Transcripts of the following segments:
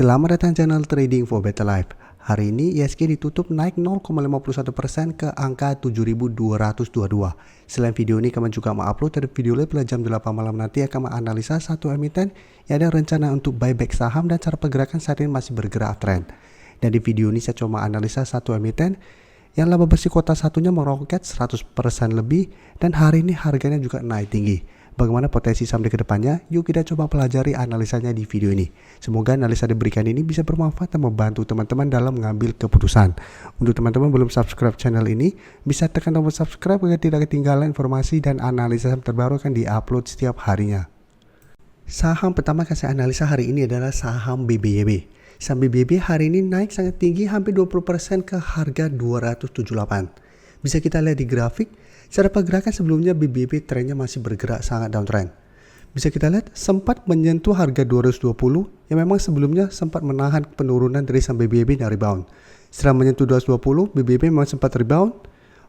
Selamat datang channel Trading for Better Life. Hari ini ISG ditutup naik 0,51% ke angka 7.222. Selain video ini, kami juga mengupload video live pada jam 8 malam nanti akan menganalisa satu emiten yang ada rencana untuk buyback saham dan cara pergerakan saat ini masih bergerak uptrend. Dan di video ini saya coba analisa satu emiten yang laba bersih kuartal satunya meroket 100% lebih dan hari ini harganya juga naik tinggi. Bagaimana potensi saham di kedepannya? Yuk kita coba pelajari analisanya di video ini. Semoga analisa diberikan ini bisa bermanfaat dan membantu teman-teman dalam mengambil keputusan. Untuk teman-teman belum subscribe channel ini, bisa tekan tombol subscribe agar tidak ketinggalan informasi dan analisa saham terbaru akan diupload setiap harinya. Saham pertama yang saya analisa hari ini adalah saham BBYB. Saham BBYB hari ini naik sangat tinggi, hampir 20% ke harga 278. Bisa kita lihat di grafik, secara pergerakan sebelumnya BBYB trennya masih bergerak sangat downtrend. Bisa kita lihat sempat menyentuh harga 220 yang memang sebelumnya sempat menahan penurunan dari saham BBYB dan rebound. Setelah menyentuh 220, BBYB memang sempat rebound,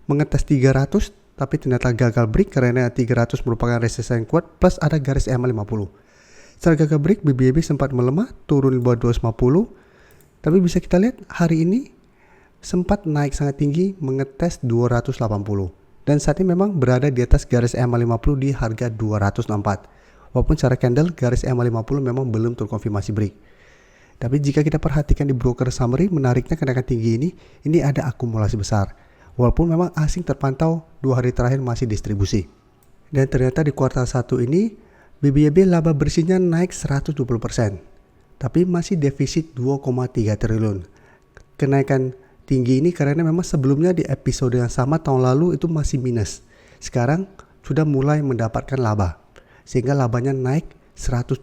mengetes 300 tapi ternyata gagal break karena 300 merupakan resistance yang kuat plus ada garis EMA 50. Setelah gagal break, BBYB sempat melemah, turun di bawah 250. Tapi bisa kita lihat hari ini sempat naik sangat tinggi, mengetes 280. Dan saat ini memang berada di atas garis EMA 50 di harga 264. Walaupun secara candle garis EMA 50 memang belum terkonfirmasi break. Tapi jika kita perhatikan di broker summary, menariknya kenaikan tinggi ini ada akumulasi besar. Walaupun memang asing terpantau 2 hari terakhir masih distribusi. Dan ternyata di kuartal 1 ini BBYB laba bersihnya naik 120%. Tapi masih defisit 2,3 triliun. Kenaikan tinggi ini karena memang sebelumnya di episode yang sama tahun lalu itu masih minus. Sekarang sudah mulai mendapatkan laba. Sehingga labanya naik 120%.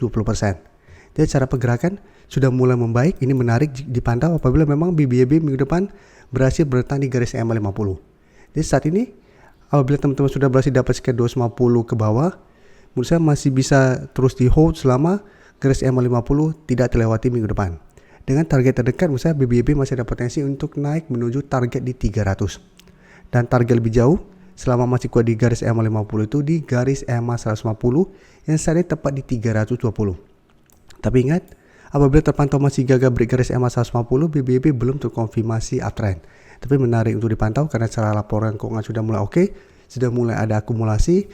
Jadi cara pergerakan sudah mulai membaik. Ini menarik dipantau apabila memang BBYB minggu depan berhasil bertahan di garis EMA 50. Jadi saat ini apabila teman-teman sudah berhasil dapat sekitar 250 ke bawah, menurut saya masih bisa terus di hold selama garis EMA 50 tidak terlewati minggu depan. Dengan target terdekat, misalnya BBYB masih ada potensi untuk naik menuju target di 300. Dan target lebih jauh, selama masih kuat di garis EMA 50 itu di garis EMA 150 yang saat ini tepat di 320. Tapi ingat, apabila terpantau masih gagal break garis EMA 150, BBYB belum terkonfirmasi uptrend. Tapi menarik untuk dipantau karena cara laporan keuangan sudah mulai oke, sudah mulai ada akumulasi,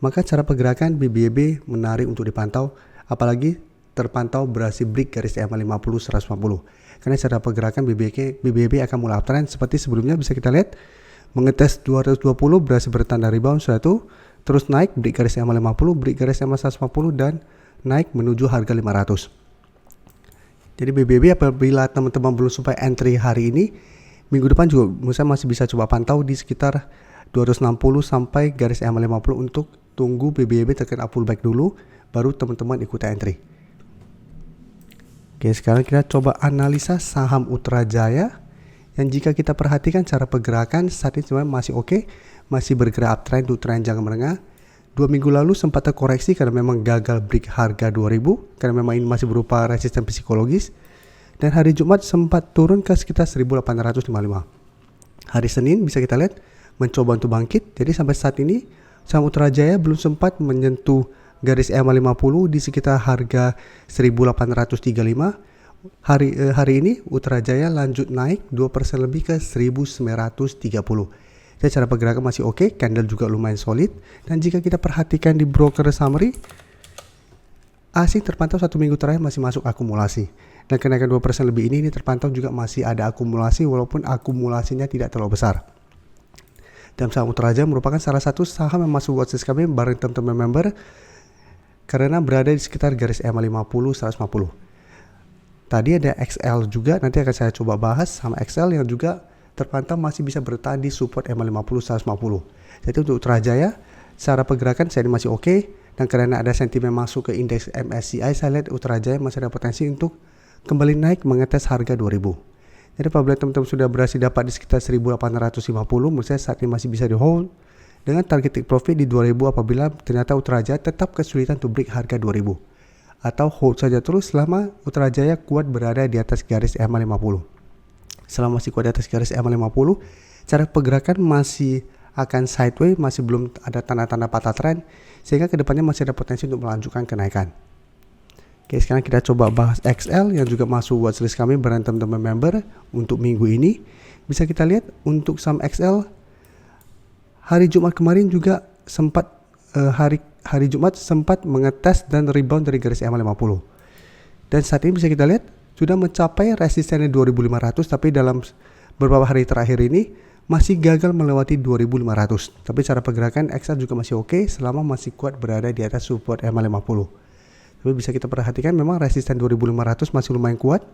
maka cara pergerakan BBYB menarik untuk dipantau, apalagi terpantau berhasil break garis EMA 50 150. Karena secara pergerakan BBYB akan mulai uptrend seperti sebelumnya. Bisa kita lihat mengetes 220 berhasil bertanda rebound satu, terus naik break garis EMA 50, break garis EMA 150 dan naik menuju harga 500. Jadi BBYB apabila teman-teman belum sempat entry hari ini, minggu depan juga misalnya masih bisa coba pantau di sekitar 260 sampai garis EMA 50 untuk tunggu BBYB terkena pullback dulu, baru teman-teman ikut entry. Oke, sekarang kita coba analisa saham Ultra Jaya yang jika kita perhatikan cara pergerakan saat ini sebenarnya masih oke, masih bergerak uptrend untuk tren jangka menengah. 2 minggu lalu sempat terkoreksi karena memang gagal break harga 2000 karena memang ini masih berupa resisten psikologis. Dan hari Jumat sempat turun ke sekitar 1855. Hari Senin bisa kita lihat mencoba untuk bangkit. Jadi sampai saat ini saham Ultra Jaya belum sempat menyentuh garis EMA 50 di sekitar harga 1835. Hari ini Ultra Jaya lanjut naik 2% lebih ke 1930. Jadi cara pergerakan masih oke, candle juga lumayan solid. Dan jika kita perhatikan di broker summary, asing terpantau 1 minggu terakhir masih masuk akumulasi. Dan kenaikan 2% lebih ini terpantau juga masih ada akumulasi walaupun akumulasinya tidak terlalu besar. Dan saham Ultra Jaya merupakan salah satu saham yang masuk watchlist kami bareng teman-teman member karena berada di sekitar garis EMA 50 150. Tadi ada XL juga, nanti akan saya coba bahas sama XL yang juga terpantau masih bisa bertahan di support EMA 50 150. Jadi untuk Ultra Jaya secara pergerakan saya ini masih oke, dan karena ada sentimen masuk ke indeks MSCI, saya lihat Ultra Jaya masih ada potensi untuk kembali naik mengetes harga 2000. Jadi apabila teman-teman sudah berhasil dapat di sekitar 1850, menurut saya saat ini masih bisa di hold dengan target take profit di 2000 apabila ternyata Ultra Jaya tetap kesulitan untuk break harga 2000. Atau hold saja terus selama Ultra Jaya kuat berada di atas garis EMA 50. Selama masih kuat di atas garis EMA 50, cara pergerakan masih akan sideways, masih belum ada tanda-tanda patah tren, sehingga kedepannya masih ada potensi untuk melanjutkan kenaikan. Oke, sekarang kita coba bahas XL yang juga masuk watchlist kami barang teman-teman member untuk minggu ini. Bisa kita lihat untuk saham XL hari Jumat kemarin juga sempat hari Jumat sempat mengetes dan rebound dari garis EMA 50. Dan saat ini bisa kita lihat sudah mencapai resistennya 2500, tapi dalam beberapa hari terakhir ini masih gagal melewati 2500. Tapi cara pergerakan XL juga masih oke selama masih kuat berada di atas support EMA 50. Tapi bisa kita perhatikan memang resisten 2500 masih lumayan kuat.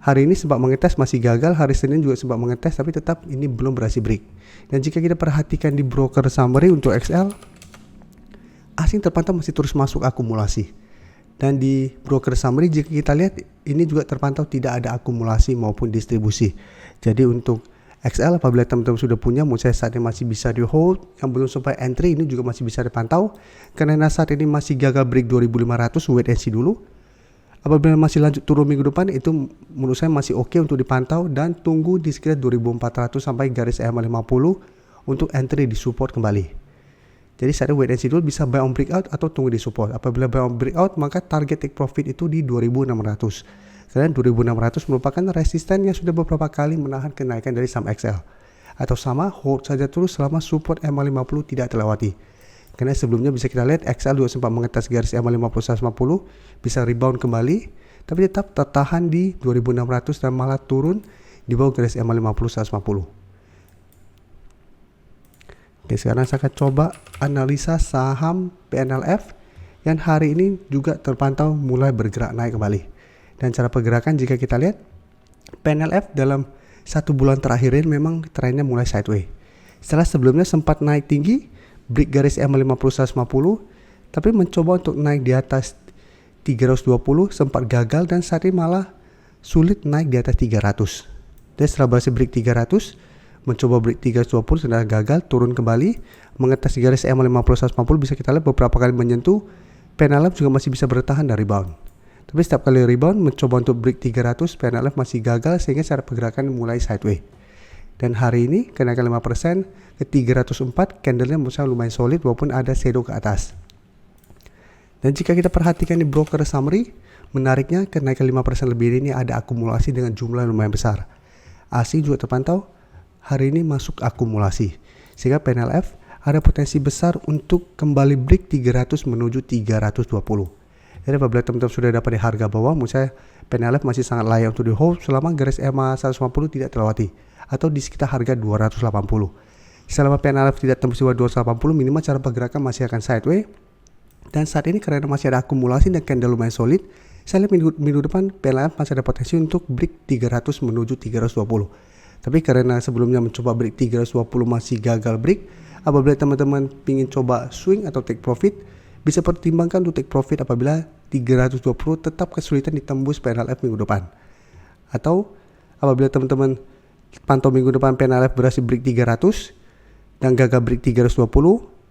Hari ini sempat mengetes masih gagal, hari Senin juga sempat mengetes tapi tetap ini belum berhasil break. Dan jika kita perhatikan di broker summary untuk XL, asing terpantau masih terus masuk akumulasi. Dan di broker summary jika kita lihat ini juga terpantau tidak ada akumulasi maupun distribusi. Jadi untuk XL apabila teman-teman sudah punya, menurut saya saat ini masih bisa di hold. Yang belum sampai entry ini juga masih bisa dipantau karena saat ini masih gagal break 2500, wait and see dulu. Apabila masih lanjut turun minggu depan, itu menurut saya masih oke untuk dipantau dan tunggu di sekitar 2400 sampai garis EMA 50 untuk entry di support kembali. Jadi saat ini wait and see dulu, bisa buy on breakout atau tunggu di support. Apabila buy on breakout maka target take profit itu di 2600. Dan 2600 merupakan resisten yang sudah beberapa kali menahan kenaikan dari saham XL. Atau sama, hold saja terus selama support EMA 50 tidak terlewati. Karena sebelumnya bisa kita lihat XL juga sempat mengetes garis EMA 50 150, bisa rebound kembali, tapi tetap tertahan di 2600 dan malah turun di bawah garis EMA 50 150. Oke, sekarang saya akan coba analisa saham PNLF yang hari ini juga terpantau mulai bergerak naik kembali. Dan cara pergerakan jika kita lihat PNLF dalam 1 bulan terakhir ini memang trennya mulai sideways. Setelah sebelumnya sempat naik tinggi, break garis EMA 50 150, tapi mencoba untuk naik di atas 320 sempat gagal dan saat ini malah sulit naik di atas 300. Dan setelah berhasil break 300, mencoba break 320 sudah gagal, turun kembali, mengetes garis EMA 50 150, bisa kita lihat beberapa kali menyentuh, PNLF juga masih bisa bertahan dari rebound. Tapi setiap kali rebound mencoba untuk break 300, PNLF masih gagal sehingga cara pergerakan mulai sideways. Dan hari ini kenaikan 5% ke 304, candlenya menurut saya lumayan solid walaupun ada shadow ke atas. Dan jika kita perhatikan di broker summary, menariknya kenaikan 5% lebih ini ada akumulasi dengan jumlah yang lumayan besar. ASI juga terpantau hari ini masuk akumulasi. Sehingga PNLF ada potensi besar untuk kembali break 300 menuju 320. Jadi apabila teman-teman sudah dapat di harga bawah, menurut saya PNLF masih sangat layak untuk di hold selama garis EMA 150 tidak terlewati atau di sekitar harga 280. Selama PNLF tidak tembus di 280, minimal cara pergerakan masih akan sideways. Dan saat ini karena masih ada akumulasi dan candle lumayan solid, saya lihat minggu depan PNLF masih ada potensi untuk break 300 menuju 320. Tapi karena sebelumnya mencoba break 320 masih gagal break, apabila teman-teman ingin coba swing atau take profit, bisa pertimbangkan untuk take profit apabila 320 tetap kesulitan ditembus PNLF minggu depan. Atau apabila teman-teman pantau minggu depan PNLF berhasil break 300 dan gagal break 320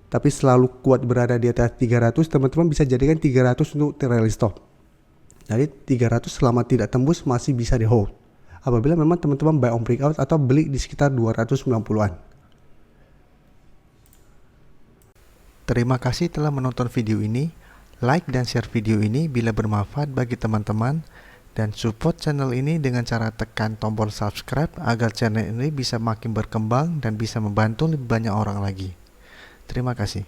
tapi selalu kuat berada di atas 300, teman-teman bisa jadikan 300 untuk trailing stop. Jadi 300 selama tidak tembus masih bisa di hold apabila memang teman-teman buy on breakout atau beli di sekitar 290-an. Terima kasih telah menonton video ini. Like dan share video ini bila bermanfaat bagi teman-teman, dan support channel ini dengan cara tekan tombol subscribe agar channel ini bisa makin berkembang dan bisa membantu lebih banyak orang lagi. Terima kasih.